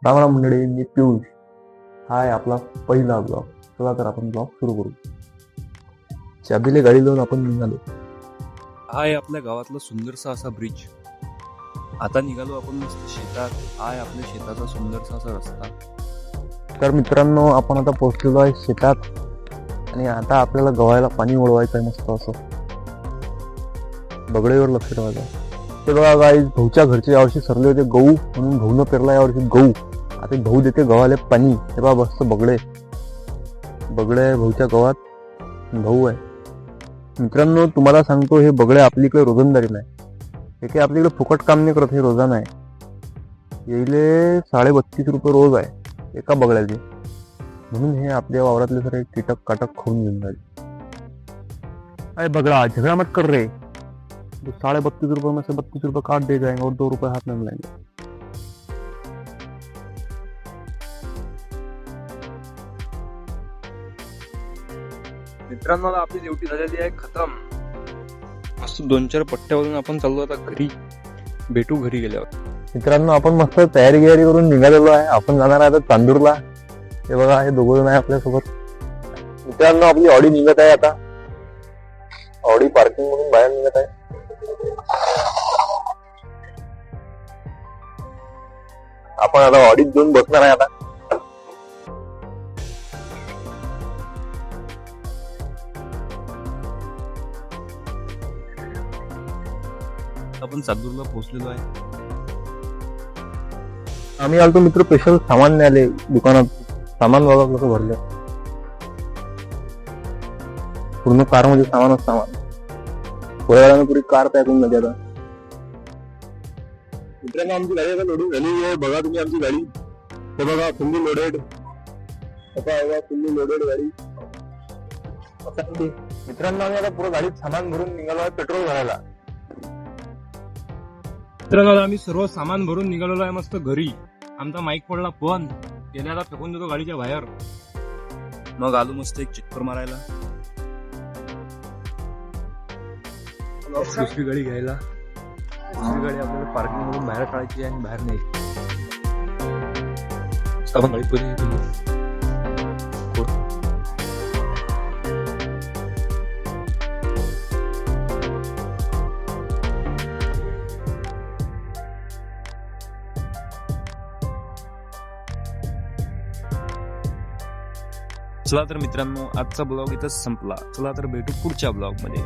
रामराम मंडळी, मी पियुष. हा आहे आपला पहिला ब्लॉग. चला तर आपण ब्लॉग सुरू करू. चाबीले गाडी लावून आपण निघालो. हा आहे आपल्या गावातला सुंदरसा असा ब्रिज. आता निघालो आपण मस्त शेतात. हा आहे आपल्या शेताचा सुंदरसा असा रस्ता. तर मित्रांनो, आपण आता पोहोचलेलो आहे शेतात आणि आता आपल्याला गव्हाला पाणी वळवायचं आहे मस्त असं. बगडेवर लक्ष ठेवायचं. ते बघा गाईज, भाऊच्या घरचे यावर्षी सरले होते गहू, म्हणून भाऊनं पेरला यावर्षी गहू. आता भाऊ देते गव्हाले पाणी. हे बघा मस्त बगडे आहे भाऊच्या गावात. भाऊ आहे. मित्रांनो, तुम्हाला सांगतो, हे बगडे आपलीकडे रोजंदारी नाही. हे काही आपल्याकडे फुकट काम नाही करत, हे रोजानं आहे. येईले 32.5 रुपये रोज आहे एका बगड्याचे. म्हणून हे आपल्या वावरातले सगळे कीटक काटक खाऊन घेऊन जाईल. अरे बगड़ा, झगड़ा मत कर रहे. 32.5 रुपये में से 32 रुपये काट दे जाएंगे और 2 रुपये हाथ में मिलेंगे. मित्रांनो, आपली ड्युटी झालेली आहे खतम. मस्त 2-4 पट्ट्यावरून आपण चाललो आता घरी. भेटू घरी गेल्यावर. मित्रांनो, आपण मस्त तयारी करून निघालेलो आहे. आपण जाणार आहे आता चांदूरला. हे बघा, हे दोघं जण आहे आपल्यासोबत. मित्रांनो, आपली ऑडी निघत आहे आता. ऑडी पार्किंग मधून बाहेर निघत आहे. आपण आता ऑडीत जाऊन बसणार आहे आता. आपण चांदूरला पोहोचलेलो आहे. आम्ही आलतो मित्र स्पेशल सामान न्यायले दुकानात. सामान बघा कसं भरलं. पूर्ण कार मध्ये सामानच सामान. थोड्या वेळाने पुरी कार पॅक होऊन जाते आता. मित्रांनो, आमची गाडी आता लोडिंग झाली आहे. बघा तुम्ही आमची गाडी. हे बघा, फुल्ली लोडेड. आता फुल्ली लोडेड गाडी. मित्रांनो, आम्ही आता पुढे गाडीत सामान भरून निघालो आहे पेट्रोल भरायला. मित्रांनो, आम्ही सर्व सामान भरून निघालेलो आहे मस्त घरी. आमचा माईक पडला पण गेल्याला फेकून देतो गाडीच्या बाहेर. मग आलो मस्त एक चक्कर मारायला. दुसरी गाडी घ्यायला. दुसरी गाडी आपल्याला पार्किंग मधून बाहेर काढायची आणि बाहेर न्यायची. आपण गाडी पुढे चला तर मित्रांनो, आजचा ब्लॉग इथंच संपला. चला तर भेटू पुढच्या ब्लॉग मध्ये.